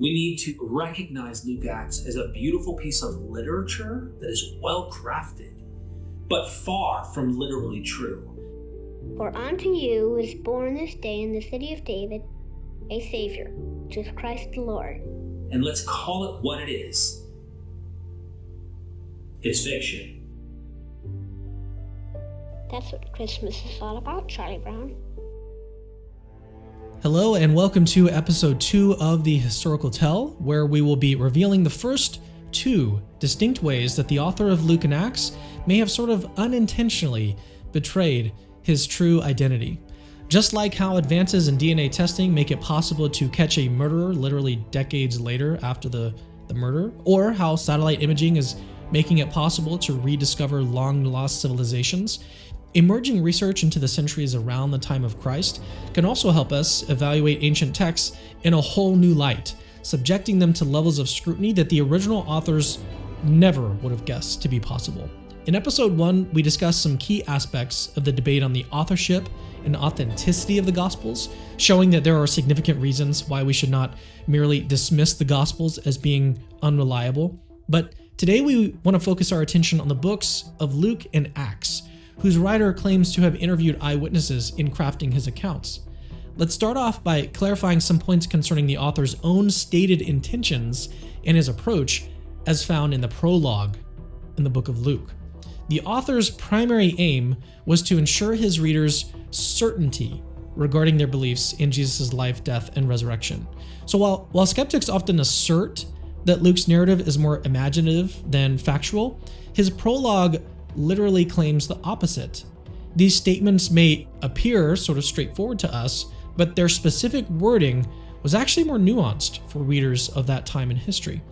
We need to recognize Luke Acts as a beautiful piece of literature that is well crafted, but far from literally true. For unto you is born this day in the city of David a Savior, which is Christ the Lord. And let's call it what it is. It's fiction. That's what Christmas is all about, Charlie Brown. Hello and welcome to episode 2 of the Historical Tell, where we will be revealing the first 2 distinct ways that the author of Luke and Acts may have sort of unintentionally betrayed his true identity. Just like how advances in DNA testing make it possible to catch a murderer literally decades later after the murder, or how satellite imaging is making it possible to rediscover long-lost civilizations, emerging research into the centuries around the time of Christ can also help us evaluate ancient texts in a whole new light, subjecting them to levels of scrutiny that the original authors never would have guessed to be possible. In episode 1, we discussed some key aspects of the debate on the authorship and authenticity of the Gospels, showing that there are significant reasons why we should not merely dismiss the Gospels as being unreliable. But today we want to focus our attention on the books of Luke and Acts, whose writer claims to have interviewed eyewitnesses in crafting his accounts. Let's start off by clarifying some points concerning the author's own stated intentions and his approach as found in the prologue in the book of Luke. The author's primary aim was to ensure his readers certainty regarding their beliefs in Jesus' life, death, and resurrection. So while skeptics often assert that Luke's narrative is more imaginative than factual, his prologue literally claims the opposite. These statements may appear sort of straightforward to us, but their specific wording was actually more nuanced for readers of that time in history.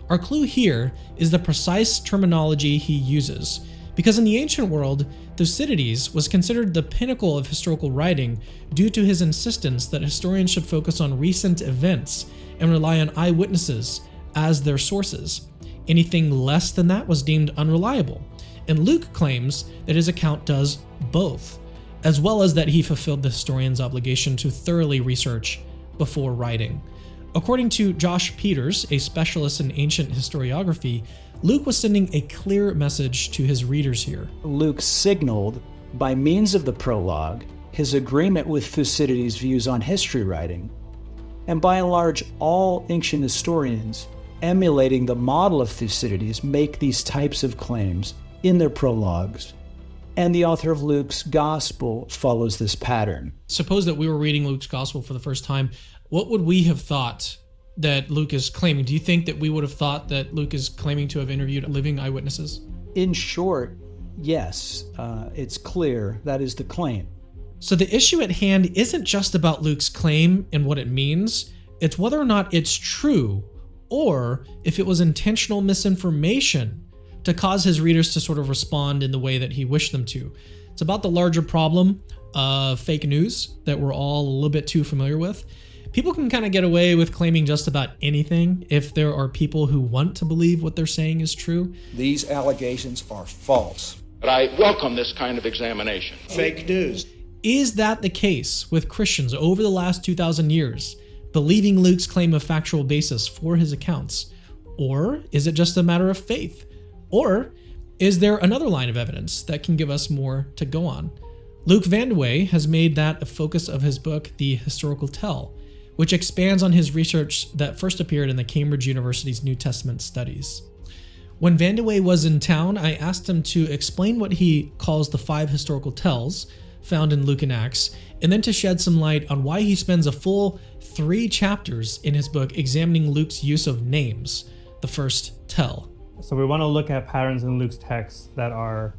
Our clue here is the precise terminology he uses, because in the ancient world, Thucydides was considered the pinnacle of historical writing due to his insistence that historians should focus on recent events and rely on eyewitnesses as their sources. Anything less than that was deemed unreliable. And Luke claims that his account does both, as well as that he fulfilled the historian's obligation to thoroughly research before writing. According to Josh Peters, a specialist in ancient historiography, Luke was sending a clear message to his readers here. Luke signaled, by means of the prologue, his agreement with Thucydides' views on history writing, and by and large, all ancient historians emulating the model of Thucydides make these types of claims in their prologues, and the author of Luke's gospel follows this pattern. Suppose that we were reading Luke's gospel for the first time. What would we have thought that Luke is claiming? Do you think that we would have thought that Luke is claiming to have interviewed living eyewitnesses? In short, yes, it's clear that is the claim. So the issue at hand isn't just about Luke's claim and what it means, it's whether or not it's true, or if it was intentional misinformation to cause his readers to sort of respond in the way that he wished them to. It's about the larger problem of fake news that we're all a little bit too familiar with. People can kind of get away with claiming just about anything if there are people who want to believe what they're saying is true. These allegations are false. But I welcome this kind of examination. Fake news. Is that the case with Christians over the last 2,000 years, believing Luke's claim of factual basis for his accounts? Or is it just a matter of faith? Or is there another line of evidence that can give us more to go on? Luke Vandeweghe has made that a focus of his book, The Historical Tell, which expands on his research that first appeared in the Cambridge University's New Testament Studies. When Vandeweghe was in town, I asked him to explain what he calls the 5 historical tells found in Luke and Acts, and then to shed some light on why he spends a full 3 chapters in his book examining Luke's use of names, the first tell. So we want to look at patterns in Luke's text that are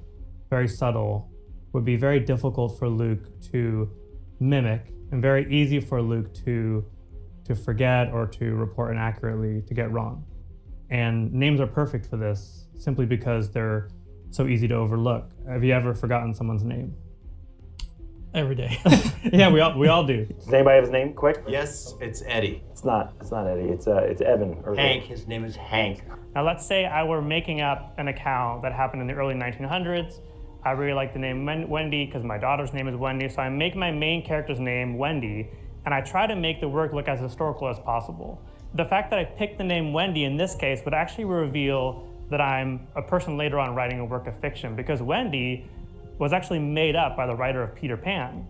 very subtle, would be very difficult for Luke to mimic, and very easy for Luke to forget or to report inaccurately, to get wrong. And names are perfect for this, simply because they're so easy to overlook. Have you ever forgotten someone's name? Every day. Yeah, we all do. Does anybody have his name quick? Yes, it's Eddie. It's not Eddie. It's Evan. Or Hank. His name is Hank. Now let's say I were making up an account that happened in the early 1900s. I really like the name Wendy because my daughter's name is Wendy, so I make my main character's name Wendy, and I try to make the work look as historical as possible. The fact that I picked the name Wendy in this case would actually reveal that I'm a person later on writing a work of fiction, because Wendy was actually made up by the writer of Peter Pan.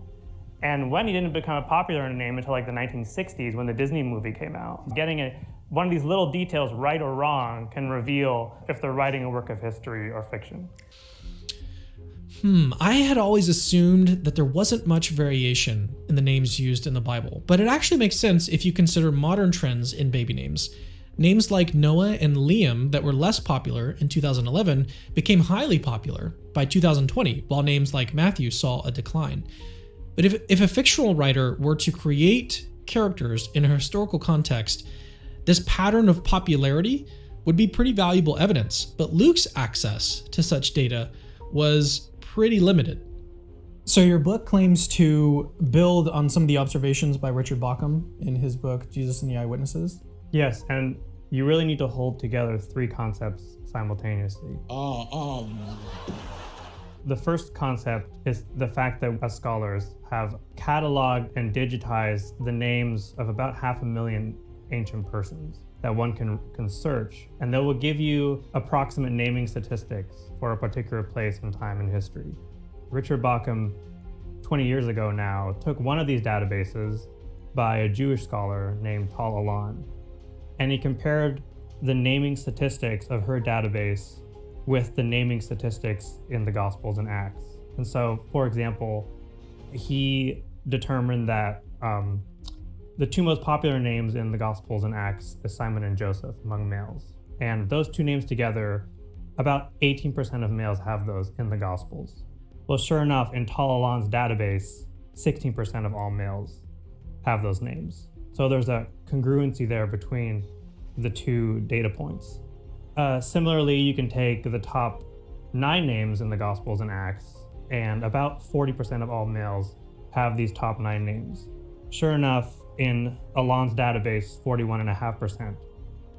And Wendy didn't become a popular name until like the 1960s when the Disney movie came out. Getting one of these little details right or wrong can reveal if they're writing a work of history or fiction. I had always assumed that there wasn't much variation in the names used in the Bible, but it actually makes sense if you consider modern trends in baby names. Names like Noah and Liam that were less popular in 2011 became highly popular by 2020, while names like Matthew saw a decline. But if a fictional writer were to create characters in a historical context, this pattern of popularity would be pretty valuable evidence, but Luke's access to such data was pretty limited. So your book claims to build on some of the observations by Richard Bauckham in his book, Jesus and the Eyewitnesses. Yes, and you really need to hold together three concepts simultaneously. The first concept is the fact that as scholars have cataloged and digitized the names of about 500,000 ancient persons that one can search, and they will give you approximate naming statistics for a particular place and time in history. Richard Bauckham, 20 years ago now, took one of these databases by a Jewish scholar named Tal Alan, and he compared the naming statistics of her database with the naming statistics in the Gospels and Acts. And so, for example, he determined that the two most popular names in the Gospels and Acts is Simon and Joseph among males. And those two names together, about 18% of males have those in the Gospels. Well, sure enough, in Tal Alan's database, 16% of all males have those names. So there's a congruency there between the two data points. Similarly, you can take the top 9 names in the Gospels and Acts, and about 40% of all males have these top 9 names. Sure enough, in Alan's database, 41.5%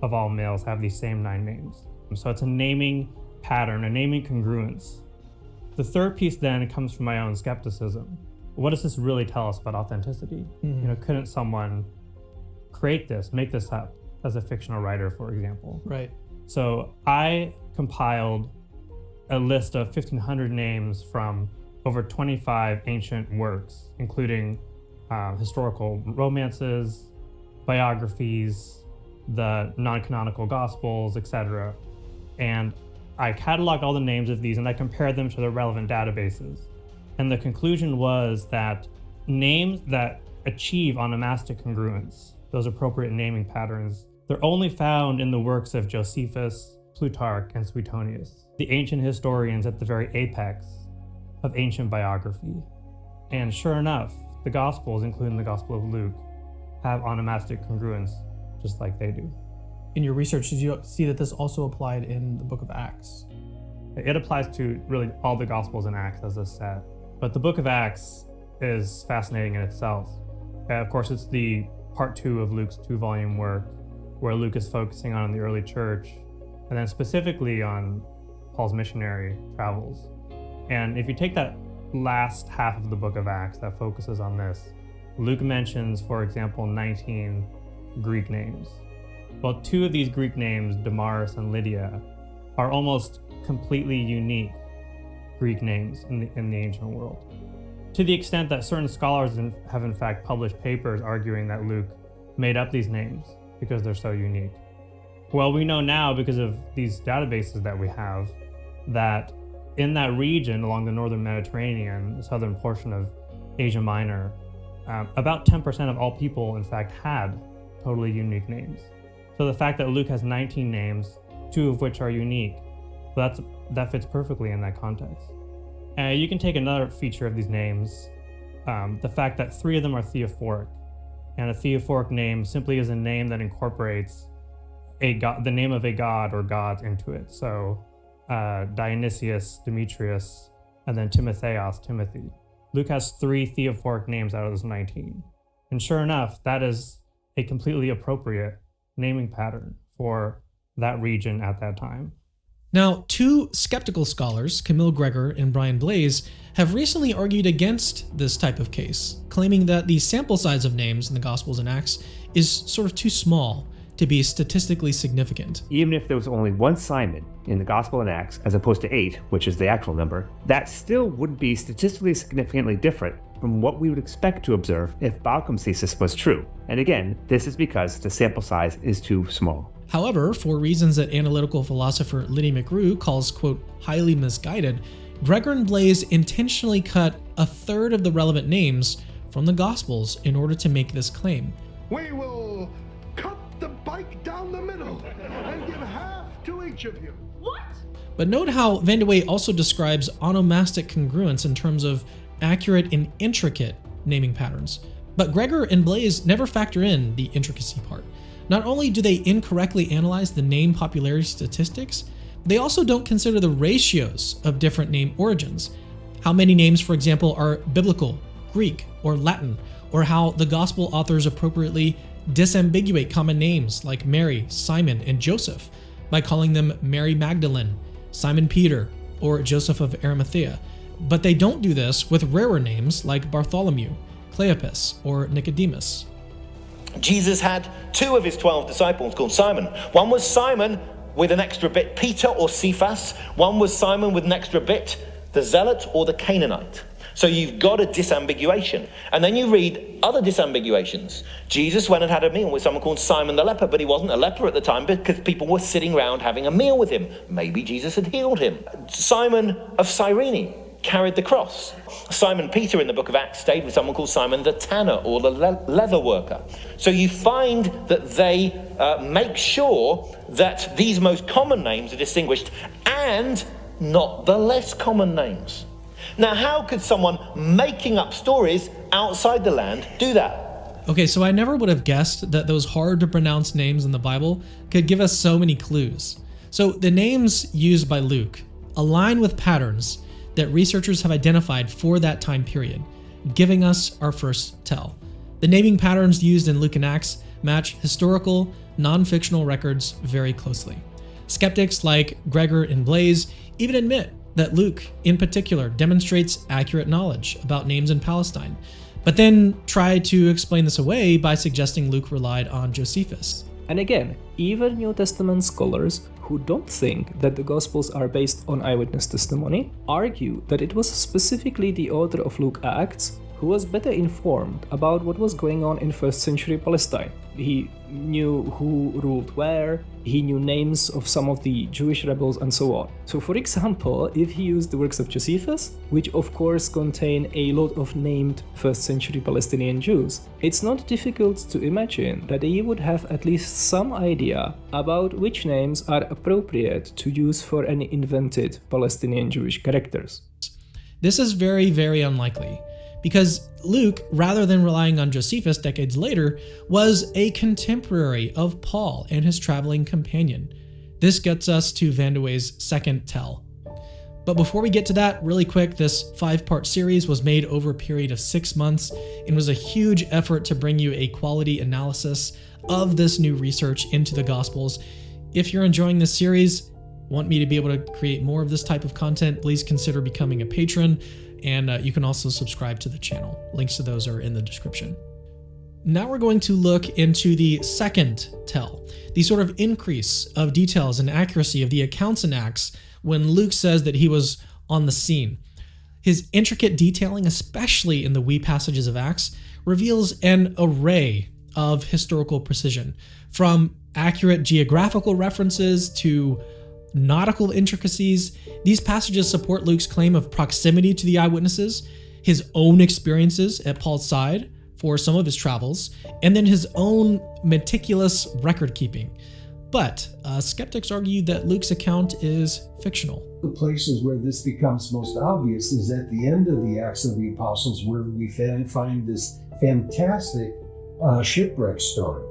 of all males have these same 9 names. So it's a naming pattern, a naming congruence. The third piece then comes from my own skepticism. What does this really tell us about authenticity? Couldn't someone create this, make this up as a fictional writer, for example? Right. So I compiled a list of 1,500 names from over 25 ancient works, including historical romances, biographies, the non-canonical gospels, etc. And I cataloged all the names of these and I compared them to the relevant databases. And the conclusion was that names that achieve onomastic congruence, those appropriate naming patterns, they're only found in the works of Josephus, Plutarch, and Suetonius, the ancient historians at the very apex of ancient biography. And sure enough, the Gospels, including the Gospel of Luke, have onomastic congruence just like they do. In your research, did you see that this also applied in the book of Acts? It applies to really all the Gospels and Acts as a set. But the book of Acts is fascinating in itself. Of course, it's the part 2 of Luke's 2-volume work, where Luke is focusing on the early church, and then specifically on Paul's missionary travels. And if you take that last half of the book of Acts that focuses on this, Luke mentions, for example, 19 Greek names. Well, 2 of these Greek names, Damaris and Lydia, are almost completely unique Greek names in the ancient world, to the extent that certain scholars have in fact published papers arguing that Luke made up these names because they're so unique. Well, we know now, because of these databases that we have, that in that region along the northern Mediterranean, the southern portion of Asia Minor, about 10% of all people, in fact, had totally unique names. So the fact that Luke has 19 names, 2 of which are unique, that fits perfectly in that context. You can take another feature of these names, the fact that 3 of them are theophoric. And a theophoric name simply is a name that incorporates the name of a god or gods into it. So Dionysius, Demetrius, and then Timotheos, Timothy. Luke has 3 theophoric names out of those 19. And sure enough, that is a completely appropriate naming pattern for that region at that time. Now, 2 skeptical scholars, Camille Gregor and Brian Blaze, have recently argued against this type of case, claiming that the sample size of names in the Gospels and Acts is sort of too small to be statistically significant. Even if there was only one Simon in the Gospel and Acts, as opposed to 8, which is the actual number, that still wouldn't be statistically significantly different from what we would expect to observe if Baucham's thesis was true. And again, this is because the sample size is too small. However, for reasons that analytical philosopher Liddy McGrew calls, quote, highly misguided, Gregor and Blaise intentionally cut a third of the relevant names from the Gospels in order to make this claim. We will cut the bike down the middle and give half to each of you. What? But note how Van de Wey also describes onomastic congruence in terms of accurate and intricate naming patterns. But Gregor and Blaise never factor in the intricacy part. Not only do they incorrectly analyze the name popularity statistics, they also don't consider the ratios of different name origins. How many names, for example, are biblical, Greek, or Latin, or how the gospel authors appropriately disambiguate common names like Mary, Simon, and Joseph by calling them Mary Magdalene, Simon Peter, or Joseph of Arimathea. But they don't do this with rarer names like Bartholomew, Cleopas, or Nicodemus. Jesus had 2 of his 12 disciples called Simon. One was Simon with an extra bit, Peter or Cephas. One was Simon with an extra bit, the Zealot or the Canaanite. So you've got a disambiguation. And then you read other disambiguations. Jesus went and had a meal with someone called Simon the leper, but he wasn't a leper at the time because people were sitting around having a meal with him. Maybe Jesus had healed him. Simon of Cyrene carried the cross. Simon Peter in the book of Acts stayed with someone called Simon the tanner or the leather worker. So you find that they make sure that these most common names are distinguished and not the less common names. Now, how could someone making up stories outside the land do that? Okay, so I never would have guessed that those hard to pronounce names in the Bible could give us so many clues. So the names used by Luke align with patterns that researchers have identified for that time period, giving us our first tell. The naming patterns used in Luke and Acts match historical, non-fictional records very closely. Skeptics like Gregor and Blaise even admit that Luke, in particular, demonstrates accurate knowledge about names in Palestine, but then try to explain this away by suggesting Luke relied on Josephus. And again, even New Testament scholars who don't think that the Gospels are based on eyewitness testimony argue that it was specifically the author of Luke Acts who was better informed about what was going on in 1st century Palestine. He knew who ruled where, he knew names of some of the Jewish rebels and so on. So for example, if he used the works of Josephus, which of course contain a lot of named 1st century Palestinian Jews, it's not difficult to imagine that he would have at least some idea about which names are appropriate to use for any invented Palestinian Jewish characters. This is very, very unlikely, because Luke, rather than relying on Josephus decades later, was a contemporary of Paul and his traveling companion. This gets us to Van de Wey's second tell. But before we get to that, really quick, this 5-part series was made over a period of 6 months and was a huge effort to bring you a quality analysis of this new research into the Gospels. If you're enjoying this series, want me to be able to create more of this type of content, please consider becoming a patron. And you can also subscribe to the channel. Links to those are in the description. Now we're going to look into the second tell, the sort of increase of details and accuracy of the accounts in Acts when Luke says that he was on the scene. His intricate detailing, especially in the we passages of Acts, reveals an array of historical precision, from accurate geographical references to nautical intricacies. These passages support Luke's claim of proximity to the eyewitnesses, his own experiences at Paul's side for some of his travels, and then his own meticulous record keeping. But skeptics argue that Luke's account is fictional. The places where this becomes most obvious is at the end of the Acts of the Apostles, where we find this fantastic shipwreck story.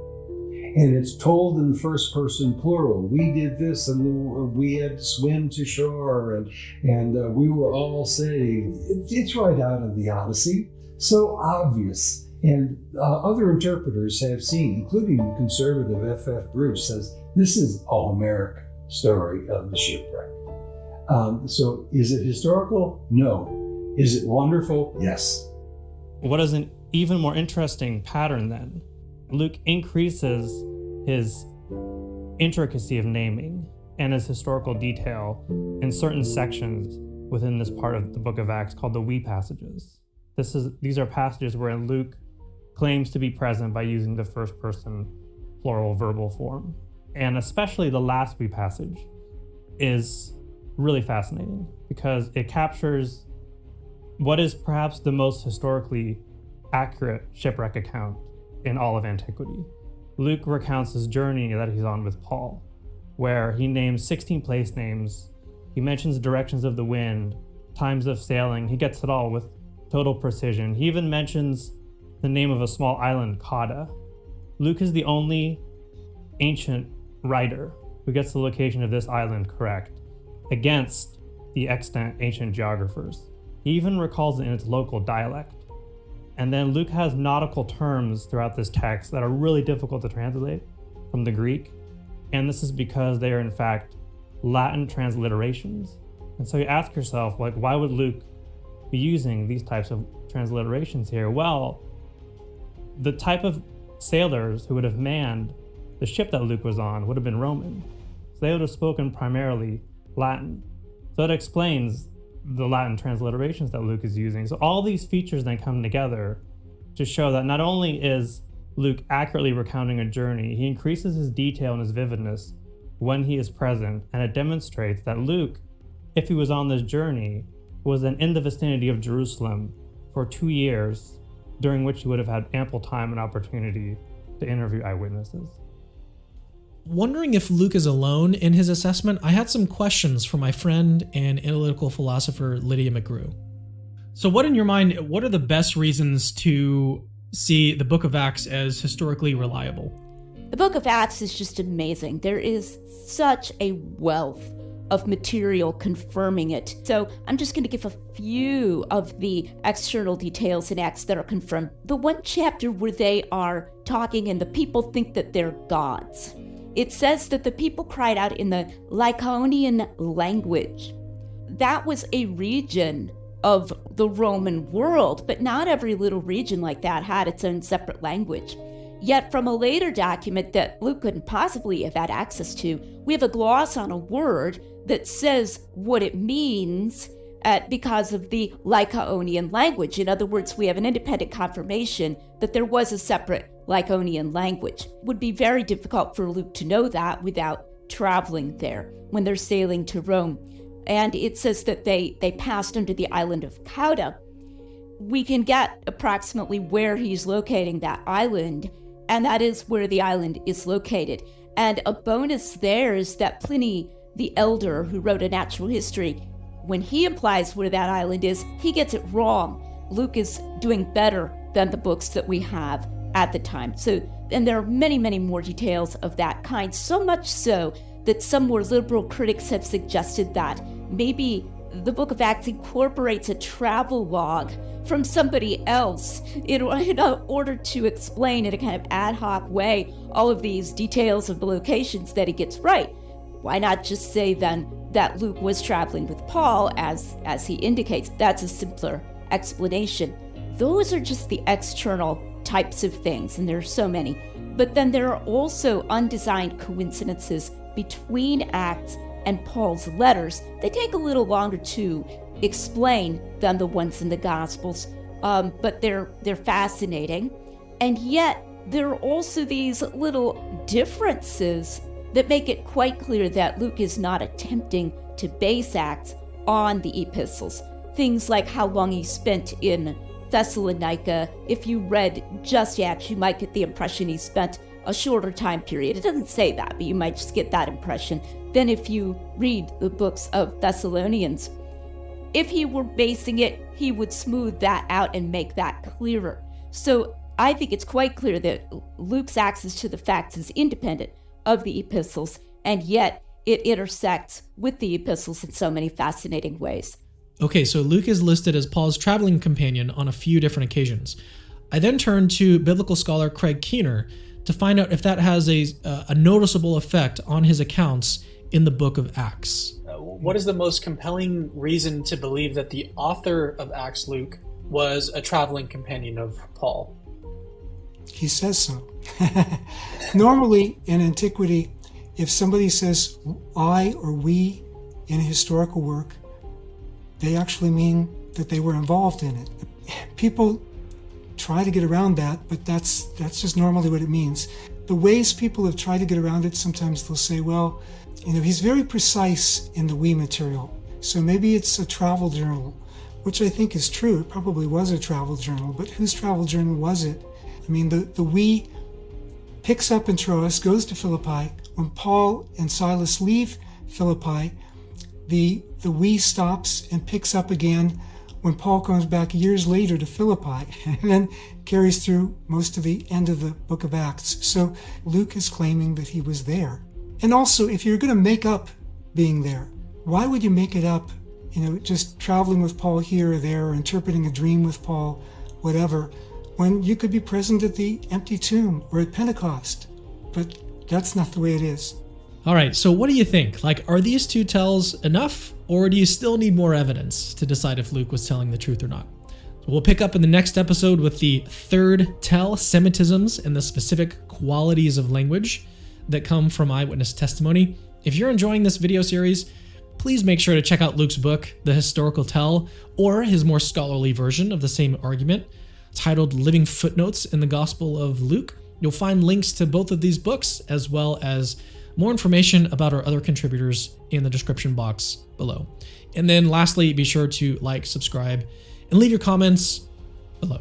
And it's told in the first person plural. We did this and we had to swim to shore and we were all saved. It's right out of the Odyssey. So obvious. And other interpreters have seen, including the conservative F.F. Bruce, says this is a Homeric story of the shipwreck. So is it historical? No. Is it wonderful? Yes. What is an even more interesting pattern then? Luke increases his intricacy of naming and his historical detail in certain sections within this part of the book of Acts called the we passages. These are passages where Luke claims to be present by using the first person plural verbal form. And especially the last we passage is really fascinating because it captures what is perhaps the most historically accurate shipwreck account in all of antiquity. Luke recounts his journey that he's on with Paul, where he names 16 place names. He mentions directions of the wind, times of sailing. He gets it all with total precision. He even mentions the name of a small island, Cauda. Luke is the only ancient writer who gets the location of this island correct against the extant ancient geographers. He even recalls it in its local dialect. And then Luke has nautical terms throughout this text that are really difficult to translate from the Greek. And this is because they are in fact Latin transliterations. And so you ask yourself, like, why would Luke be using these types of transliterations here? Well, the type of sailors who would have manned the ship that Luke was on would have been Roman. So they would have spoken primarily Latin. So it explains the Latin transliterations that Luke is using. So all these features then come together to show that not only is Luke accurately recounting a journey, he increases his detail and his vividness when he is present, and it demonstrates that Luke, if he was on this journey, was then in the vicinity of Jerusalem for 2 years, during which he would have had ample time and opportunity to interview eyewitnesses. Wondering if Luke is alone in his assessment, I had some questions for my friend and analytical philosopher Lydia McGrew. So what in your mind, what are the best reasons to see the Book of Acts as historically reliable? The Book of Acts is just amazing. There is such a wealth of material confirming it. So I'm just going to give a few of the external details in Acts that are confirmed. The one chapter where they are talking and the people think that they're gods. It says that the people cried out in the Lycaonian language. That was a region of the Roman world, but not every little region like that had its own separate language. Yet from a later document that Luke couldn't possibly have had access to, we have a gloss on a word that says what it means because of the Lycaonian language. In other words, we have an independent confirmation that there was a separate Lycaonian language. It would be very difficult for Luke to know that without traveling there when they're sailing to Rome. And it says that they passed under the island of Cauda. We can get approximately where he's locating that island, and that is where the island is located. And a bonus there is that Pliny the Elder, who wrote a natural history, when he implies where that island is, he gets it wrong. Luke is doing better than the books that we have at the time. So, and there are many, many more details of that kind, so much so that some more liberal critics have suggested that maybe the Book of Acts incorporates a travel log from somebody else in order to explain in a kind of ad hoc way all of these details of the locations that he gets right. Why not just say then that Luke was traveling with Paul as he indicates? That's a simpler explanation. Those are just the external types of things, and there are so many. But then there are also undesigned coincidences between Acts and Paul's letters. They take a little longer to explain than the ones in the Gospels, but they're fascinating. And yet there are also these little differences that make it quite clear that Luke is not attempting to base Acts on the epistles. Things like how long he spent in Thessalonica. If you read just Acts, you might get the impression he spent a shorter time period. It doesn't say that, but you might just get that impression. Then if you read the books of Thessalonians, if he were basing it, he would smooth that out and make that clearer. So I think it's quite clear that Luke's access to the facts is independent of the epistles, and yet it intersects with the epistles in so many fascinating ways. Okay, so Luke is listed as Paul's traveling companion on a few different occasions. I then turned to biblical scholar Craig Keener to find out if that has a noticeable effect on his accounts in the book of Acts. What is the most compelling reason to believe that the author of Acts, Luke, was a traveling companion of Paul? He says so. Normally, in antiquity, if somebody says I or we in a historical work, they actually mean that they were involved in it. People try to get around that, but that's just normally what it means. The ways people have tried to get around it, sometimes they'll say, well, he's very precise in the we material, so maybe it's a travel journal, which I think is true. It probably was a travel journal, but whose travel journal was it? I mean, the we picks up in Troas, goes to Philippi. When Paul and Silas leave Philippi, the we stops and picks up again when Paul comes back years later to Philippi, and then carries through most of the end of the book of Acts. So Luke is claiming that he was there. And also, if you're going to make up being there, why would you make it up, just traveling with Paul here or there, or interpreting a dream with Paul, whatever, when you could be present at the empty tomb or at Pentecost? But that's not the way it is. All right, so what do you think? Are these two tells enough, or do you still need more evidence to decide if Luke was telling the truth or not? We'll pick up in the next episode with the third tell, Semitisms, and the specific qualities of language that come from eyewitness testimony. If you're enjoying this video series, please make sure to check out Luke's book, The Historical Tell, or his more scholarly version of the same argument, titled Living Footnotes in the Gospel of Luke. You'll find links to both of these books, as well as more information about our other contributors in the description box below. And then lastly, be sure to like, subscribe, and leave your comments below.